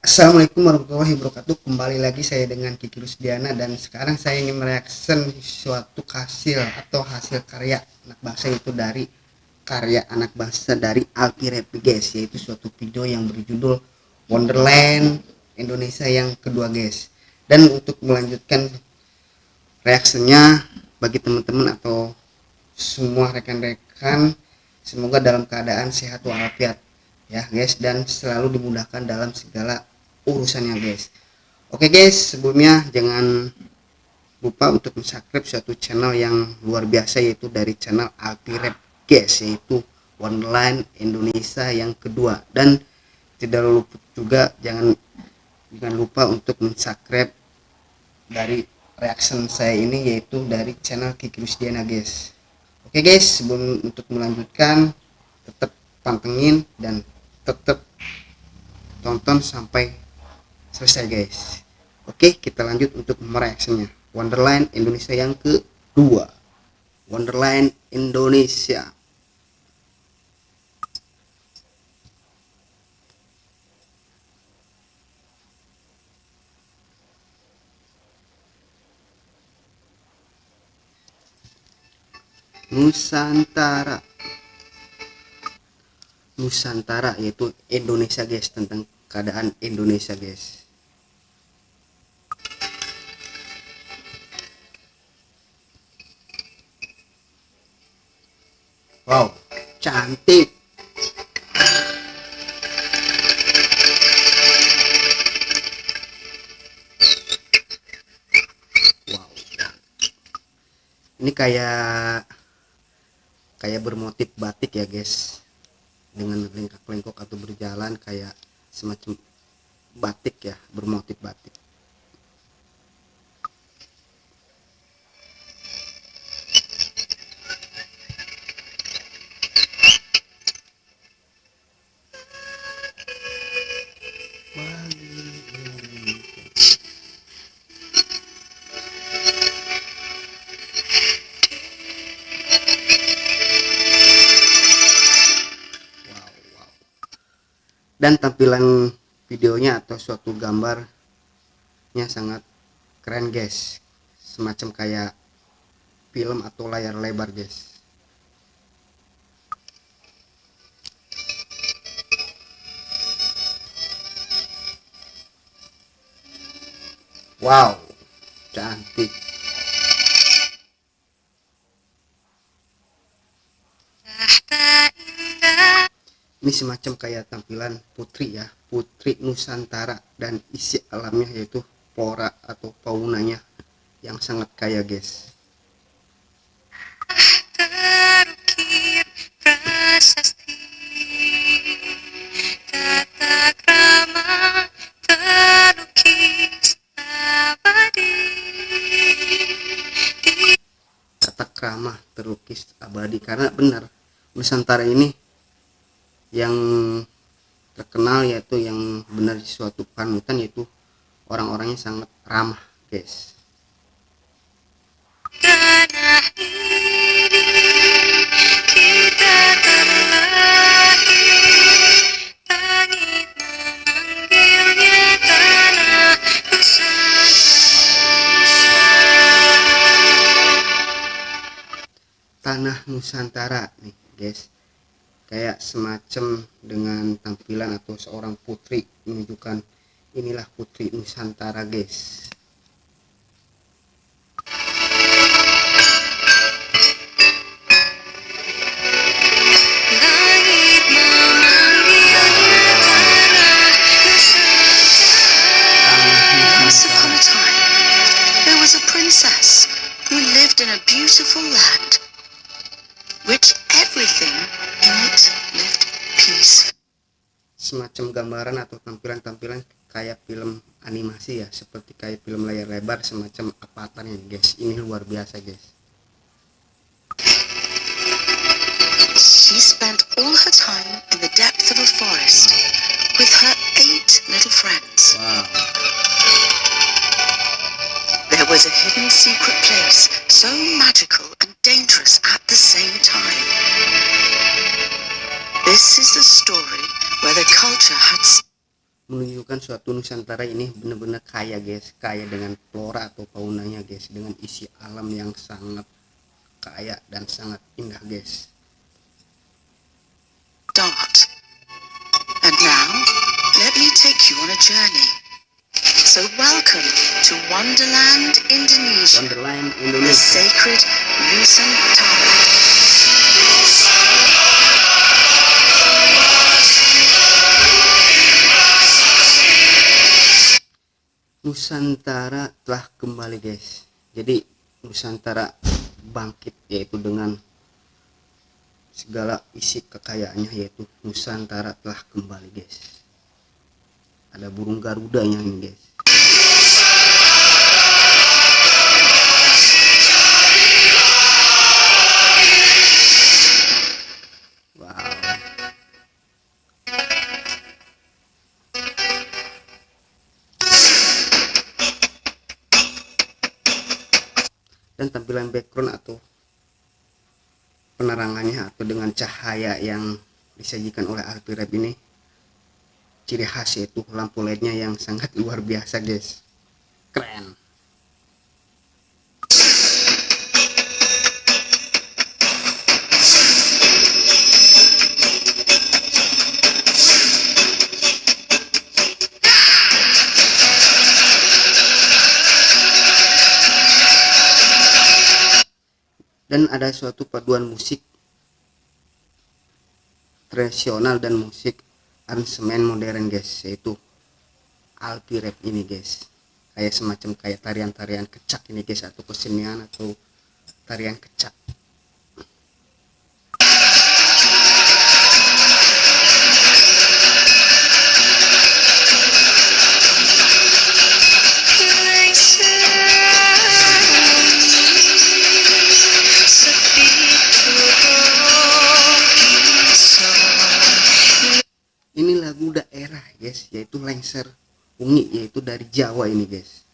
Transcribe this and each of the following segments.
Assalamualaikum warahmatullahi wabarakatuh. Kembali lagi saya dengan Kiki Rusdiana dan sekarang saya ingin mereaction suatu hasil karya anak bangsa, itu dari karya anak bangsa dari Alpi Repi guys, yaitu suatu video yang berjudul Wonderland Indonesia yang kedua guys. Dan untuk melanjutkan reaksinya, bagi teman-teman atau semua rekan-rekan, semoga dalam keadaan sehat walafiat ya guys, dan selalu dimudahkan dalam segala urusannya guys. Oke guys, sebelumnya jangan lupa untuk subscribe suatu channel yang luar biasa, yaitu dari channel Alpi Rap guys, yaitu Wonderland Indonesia yang kedua. Dan tidak lupa juga jangan lupa untuk subscribe dari reaction saya ini, yaitu dari channel Kiki Rusdiana guys. Oke guys, sebelum untuk melanjutkan, tetap pantengin dan tetap tonton sampai selesai guys. Oke, kita lanjut untuk mereaksinya. Wonderland Indonesia yang kedua. Wonderland Indonesia. Nusantara yaitu Indonesia guys, tentang keadaan Indonesia guys. Wow, cantik. Wow, ini kayak bermotif batik ya guys, dengan lengkak-lengkok atau berjalan kayak semacam batik ya, bermotif batik. Dan tampilan videonya atau suatu gambarnya sangat keren guys, semacam kayak film atau layar lebar guys. Wow, cantik. Ini semacam kayak tampilan putri ya, putri Nusantara, dan isi alamnya yaitu flora atau faunanya yang sangat kaya guys. Tata krama terlukis abadi, karena benar Nusantara ini yang terkenal, yaitu yang benar di suatu panutan, yaitu orang-orangnya sangat ramah guys. Tanah ini kita terlahir, langit memanggilnya tanah Nusantara. Tanah Nusantara nih guys, kayak semacam dengan tampilan atau seorang putri menunjukkan inilah putri Nusantara guys. Once upon a time, there was a princess who lived in a beautiful land, which everything in it lived peace. Semacam gambaran atau tampilan-tampilan kayak film animasi ya, seperti kayak film layar lebar, semacam Avatar ya guys. Ini luar biasa guys. She spent all her time in the depth of a forest with her 8 little friends. Wow. There was a hidden secret place, so magical and dangerous at the same time. This is the story where the culture had menunjukkan suatu Nusantara ini benar-benar kaya guys, kaya dengan flora atau faunanya guys, dengan isi alam yang sangat kaya dan sangat indah guys. Start. And now, let me take you on a journey. So welcome to Wonderland, Indonesia. Wonderland The Indonesia. sacred Nusantara. Nusantara telah kembali guys. Jadi Nusantara bangkit, yaitu dengan segala isi kekayaannya, yaitu Nusantara telah kembali guys. Ada burung garudanya ini guys. Wow. Dan tampilan background atau penerangannya atau dengan cahaya yang disajikan oleh Alpi Rap ini, ciri khas yaitu lampu LED-nya yang sangat luar biasa guys, keren. Dan ada suatu paduan musik tradisional dan musik aransemen modern guys, yaitu Alpi Rap ini guys, kayak semacam kayak tarian-tarian kecak ini guys, atau kesenian atau tarian kecak. Ini lagu daerah guys, yaitu Lengser Ungi, yaitu dari Jawa ini guys.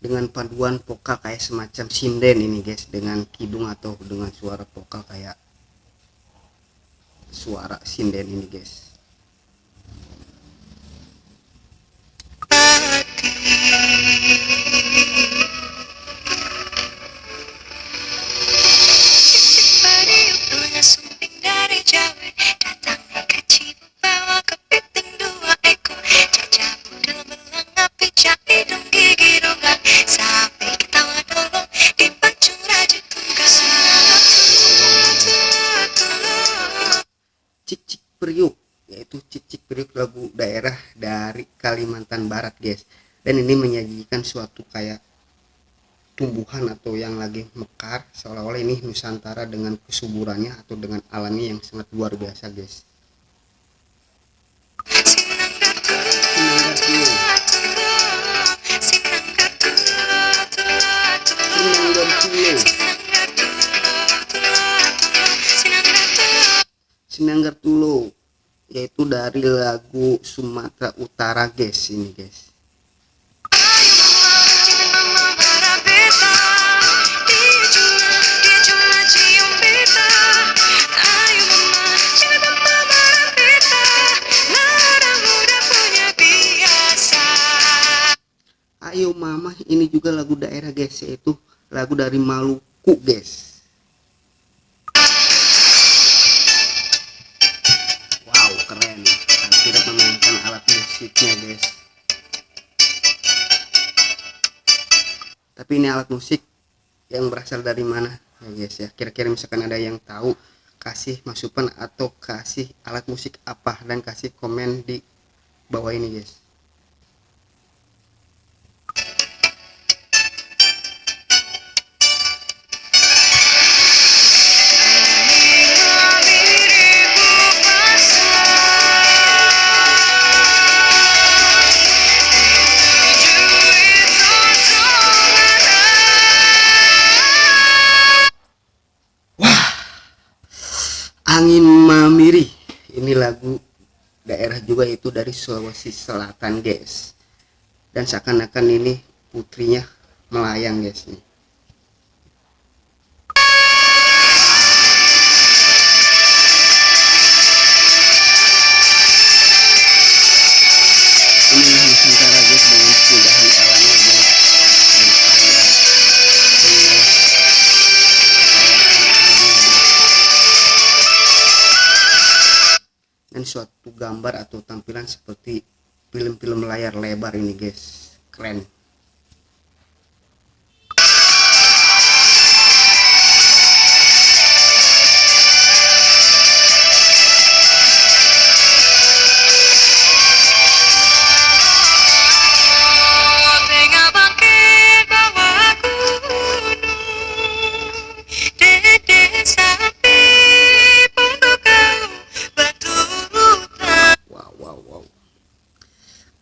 Dengan paduan vokal kayak semacam sinden ini guys, dengan kidung atau dengan suara vokal kayak suara sinden ini guys. Cicik Priuk, yaitu Cicik Priuk, lagu daerah dari Kalimantan Barat guys. Dan ini menyajikan suatu kayak tumbuhan atau yang lagi mekar, seolah-olah ini Nusantara dengan kesuburannya atau dengan alamnya yang sangat luar biasa guys. Sinanggar Tulo, yaitu dari lagu Sumatera Utara guys, ini guys. Ayo Mama, ini juga lagu daerah guys, yaitu lagu dari Maluku guys. Wow, keren. Tidak memainkan alat musiknya guys. Tapi ini alat musik yang berasal dari mana ya guys ya. Kira-kira misalkan ada yang tahu, kasih masukan atau kasih alat musik apa, dan kasih komen di bawah ini guys. Angin Mamiri, ini lagu daerah juga itu dari Sulawesi Selatan guys, dan seakan-akan ini putrinya melayang guys nih. Ini Nusantara guys dengan keindahan alamnya guys, yang kaya penuh dan suatu gambar atau tampilan seperti film-film layar lebar ini guys, keren.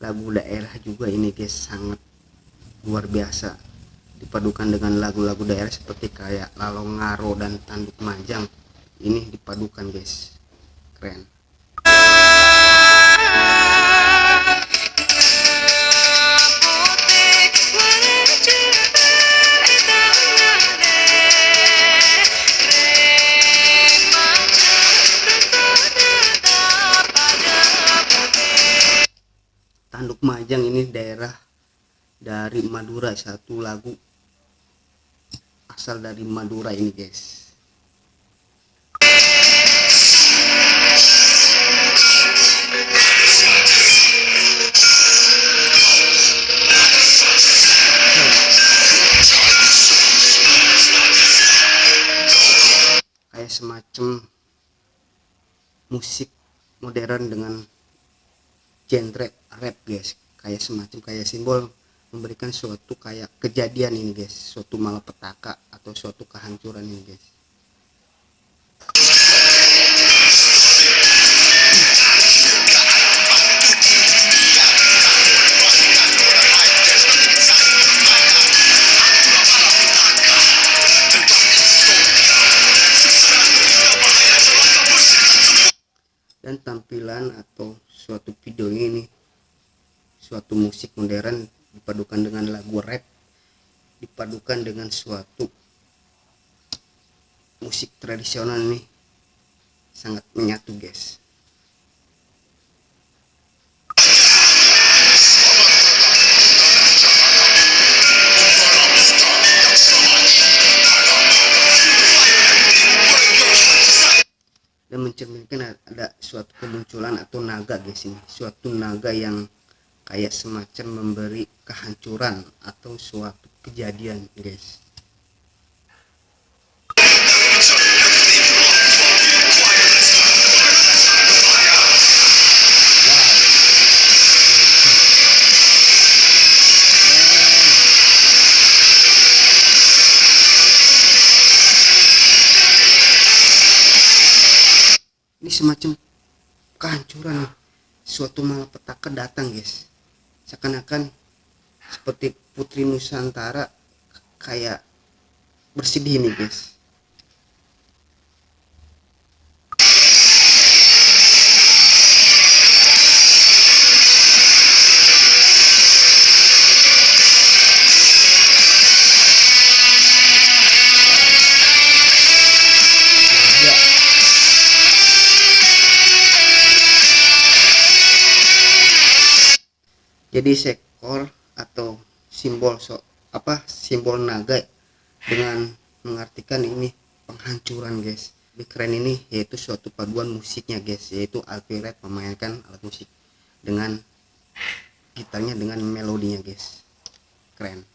Lagu daerah juga ini guys sangat luar biasa, dipadukan dengan lagu-lagu daerah seperti kayak Lalong Ngaro dan Tanduk Majang. Ini dipadukan guys, keren. Tanduk Majang ini daerah dari Madura, satu lagu asal dari Madura ini guys. Kayak semacam musik modern dengan genre rap guys, kayak semacam kayak simbol memberikan suatu kayak kejadian ini guys, suatu malapetaka atau suatu kehancuran ini guys. Dan tampilan atau suatu video ini, suatu musik modern dipadukan dengan lagu rap, dipadukan dengan suatu musik tradisional ini sangat menyatu guys. Dan mencerminkan ada suatu kemunculan atau naga guys, ini suatu naga yang kayak semacam memberi kehancuran atau suatu kejadian guys. Ini semacam kehancuran nih, suatu malapetaka datang guys, seakan-akan seperti putri Nusantara kayak bersedih nih guys. Jadi seekor atau simbol simbol naga dengan mengartikan ini penghancuran guys. Lebih keren ini yaitu suatu paduan musiknya guys, yaitu Alpiret memainkan alat musik dengan gitarnya dengan melodinya guys, keren.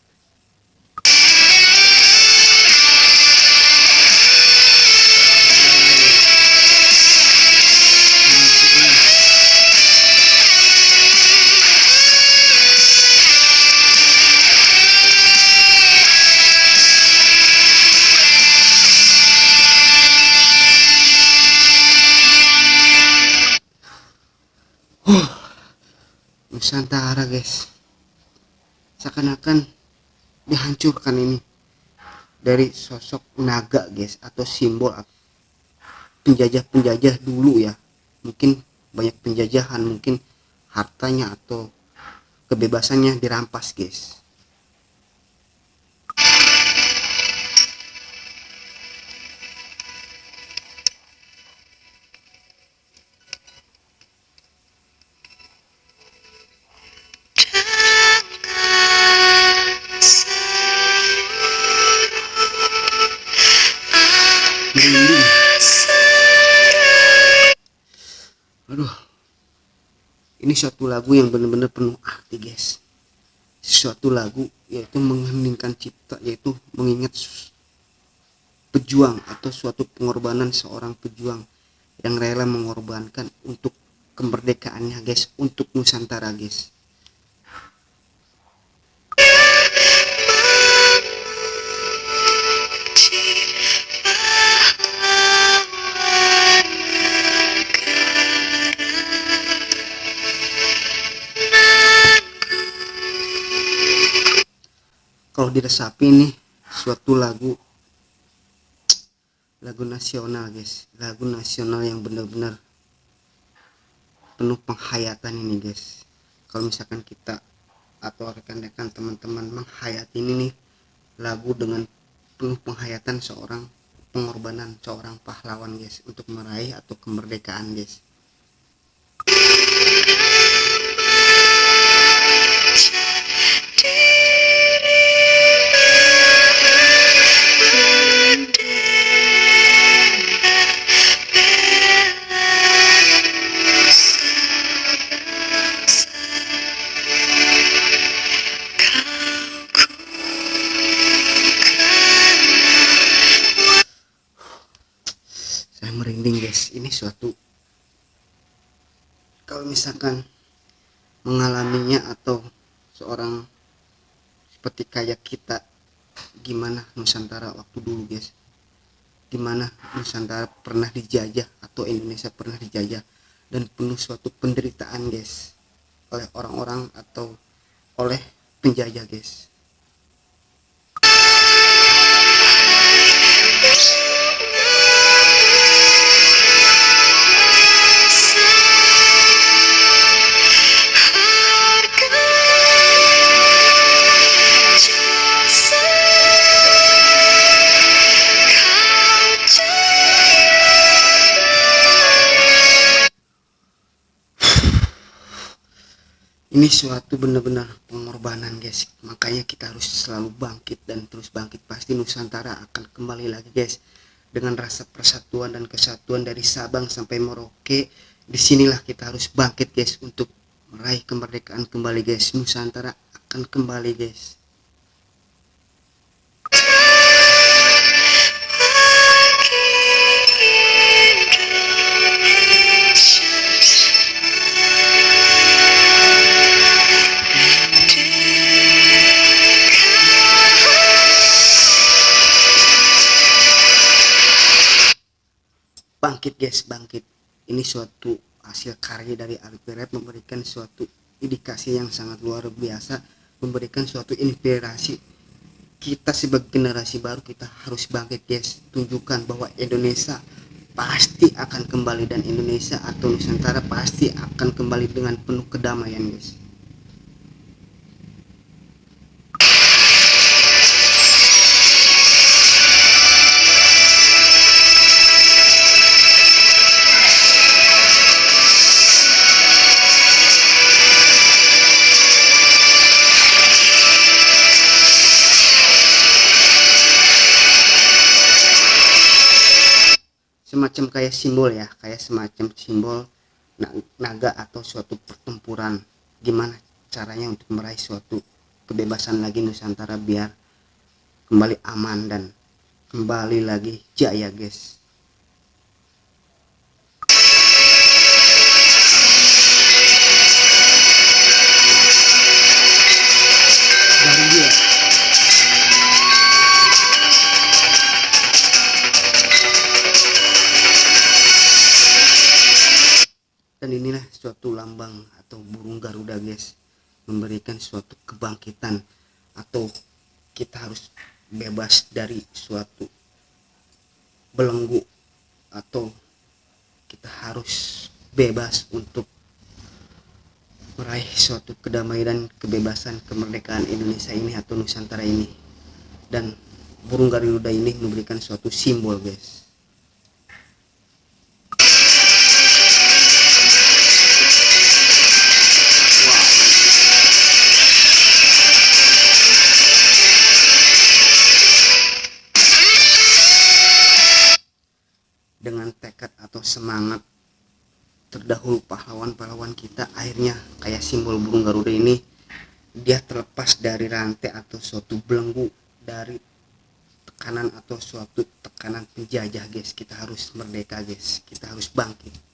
Nusantara guys, seakan-akan dihancurkan ini dari sosok naga guys, atau simbol penjajah-penjajah dulu ya. Mungkin banyak penjajahan, mungkin hartanya atau kebebasannya dirampas guys. Merinding. Aduh, ini suatu lagu yang benar-benar penuh arti guys. Suatu lagu yaitu mengheningkan cipta, yaitu mengingat pejuang atau suatu pengorbanan seorang pejuang yang rela mengorbankan untuk kemerdekaannya guys, untuk Nusantara guys. Kalau diresapi nih, suatu lagu nasional guys, lagu nasional yang benar-benar penuh penghayatan ini guys. Kalau misalkan kita atau rekan-rekan teman-teman menghayati ini nih lagu dengan penuh penghayatan seorang pengorbanan seorang pahlawan guys untuk meraih atau kemerdekaan guys. Saya merinding guys, ini suatu kalau misalkan mengalaminya atau seorang seperti kayak kita, gimana Nusantara waktu dulu guys, dimana Nusantara pernah dijajah atau Indonesia pernah dijajah dan penuh suatu penderitaan guys oleh orang-orang atau oleh penjajah guys. Ini suatu benar-benar pengorbanan guys, makanya kita harus selalu bangkit dan terus bangkit. Pasti Nusantara akan kembali lagi guys dengan rasa persatuan dan kesatuan dari Sabang sampai Merauke. Disinilah kita harus bangkit guys untuk meraih kemerdekaan kembali guys. Nusantara akan kembali guys. Bangkit guys, bangkit. Ini suatu hasil karya dari Arif Rap, memberikan suatu indikasi yang sangat luar biasa, memberikan suatu inspirasi. Kita sebagai generasi baru kita harus bangkit guys, tunjukkan bahwa Indonesia pasti akan kembali dan Indonesia atau Nusantara pasti akan kembali dengan penuh kedamaian guys. Semacam kayak simbol ya, kayak semacam simbol naga atau suatu pertempuran. Gimana caranya untuk meraih suatu kebebasan lagi Nusantara biar kembali aman dan kembali lagi jaya guys. Bahagia. Dan inilah suatu lambang atau burung Garuda guys, memberikan suatu kebangkitan atau kita harus bebas dari suatu belenggu atau kita harus bebas untuk meraih suatu kedamaian dan kebebasan kemerdekaan Indonesia ini atau Nusantara ini. Dan burung Garuda ini memberikan suatu simbol, guys. Dengan tekad atau semangat terdahulu pahlawan-pahlawan kita, akhirnya kayak simbol burung Garuda ini dia terlepas dari rantai atau suatu belenggu dari tekanan atau suatu tekanan penjajah, guys. Kita harus merdeka, guys. Kita harus bangkit.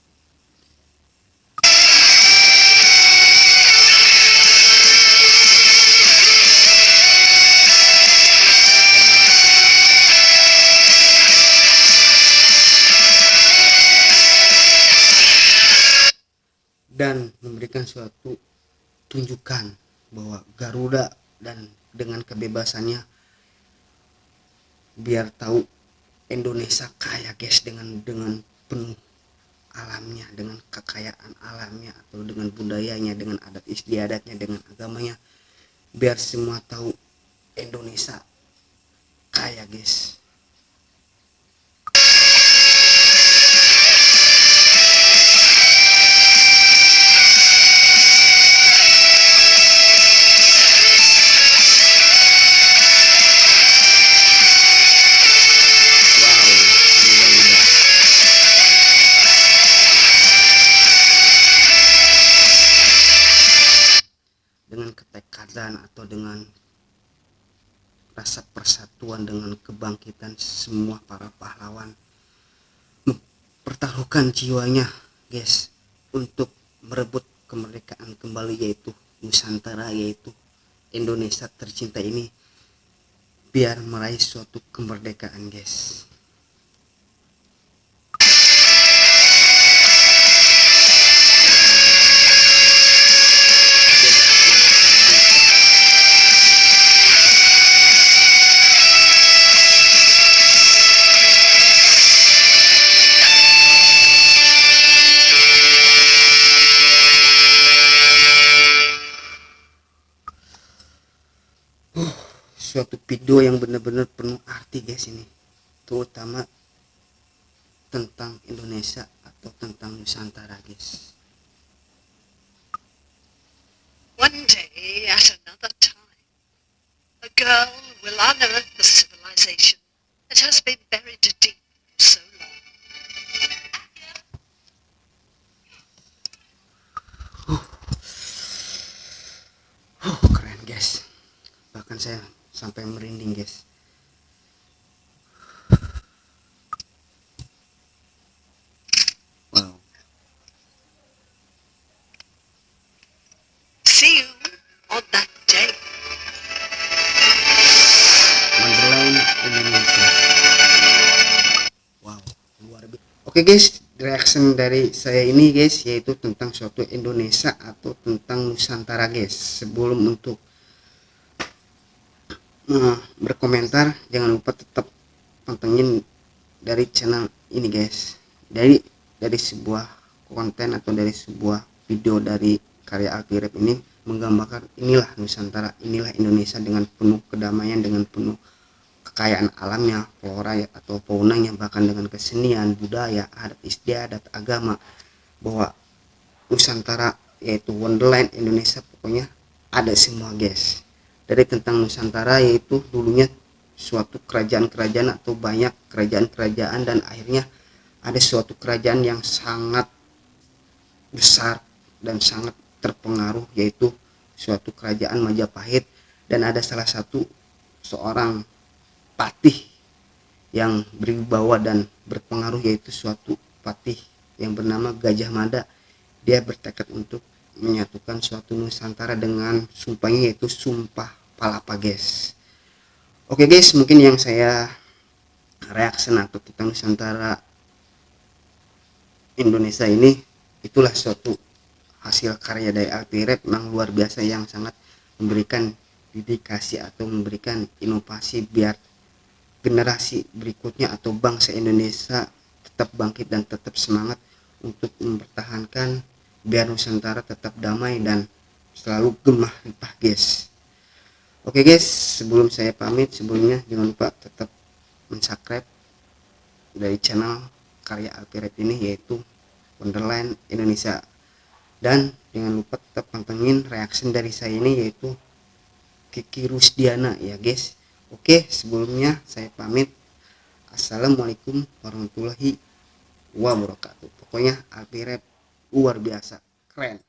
Dan memberikan suatu tunjukkan bahwa Garuda dan dengan kebebasannya biar tahu Indonesia kaya, guys, dengan penuh alamnya, dengan kekayaan alamnya atau dengan budayanya, dengan adat istiadatnya, dengan agamanya, biar semua tahu Indonesia kaya, guys. Dengan ketekatan atau dengan rasa persatuan, dengan kebangkitan semua para pahlawan mempertaruhkan jiwanya, guys, untuk merebut kemerdekaan kembali, yaitu Nusantara, yaitu Indonesia tercinta ini, biar meraih suatu kemerdekaan, guys. Suatu video yang benar-benar penuh arti, guys, ini terutama tentang Indonesia atau tentang Nusantara, guys. One day at another time, a girl will unearth the civilization that has been buried deep for so long. Keren, guys. Bahkan saya sampai merinding, guys. Wow. See you on that day. Wonderland Indonesia. Wow, luar biasa. Oke, guys, reaction dari saya ini, guys, yaitu tentang suatu Indonesia atau tentang Nusantara, guys. Sebelum untuk berkomentar, jangan lupa tetap pantengin dari channel ini, guys. Dari sebuah konten atau dari sebuah video dari karya Alkirep ini menggambarkan inilah Nusantara, inilah Indonesia dengan penuh kedamaian, dengan penuh kekayaan alamnya, flora atau faunanya, bahkan dengan kesenian, budaya, adat istiadat, agama, bahwa Nusantara yaitu Wonderland Indonesia, pokoknya ada semua, guys. Dari tentang Nusantara, yaitu dulunya suatu kerajaan-kerajaan atau banyak kerajaan-kerajaan, dan akhirnya ada suatu kerajaan yang sangat besar dan sangat terpengaruh, yaitu suatu kerajaan Majapahit, dan ada salah satu seorang patih yang berwibawa dan berpengaruh, yaitu suatu patih yang bernama Gajah Mada. Dia bertekad untuk menyatukan suatu Nusantara dengan sumpahnya, yaitu Sumpah Palapa, guys. Oke, guys, mungkin yang saya reaction atau tentang Nusantara Indonesia ini, itulah suatu hasil karya dari Alkirep yang luar biasa, yang sangat memberikan dedikasi atau memberikan inovasi biar generasi berikutnya atau bangsa Indonesia tetap bangkit dan tetap semangat untuk mempertahankan biar Nusantara tetap damai dan selalu gemah limpah guys. Oke guys, sebelum saya pamit, sebelumnya jangan lupa tetap mensubscribe dari channel karya Alpi Rap ini, yaitu Wonderland Indonesia, dan jangan lupa tetap pantengin reaction dari saya ini, yaitu Kiki Rusdiana ya guys. Oke, sebelumnya saya pamit. Assalamualaikum warahmatullahi wabarakatuh. Pokoknya Alpi Rap luar biasa, keren.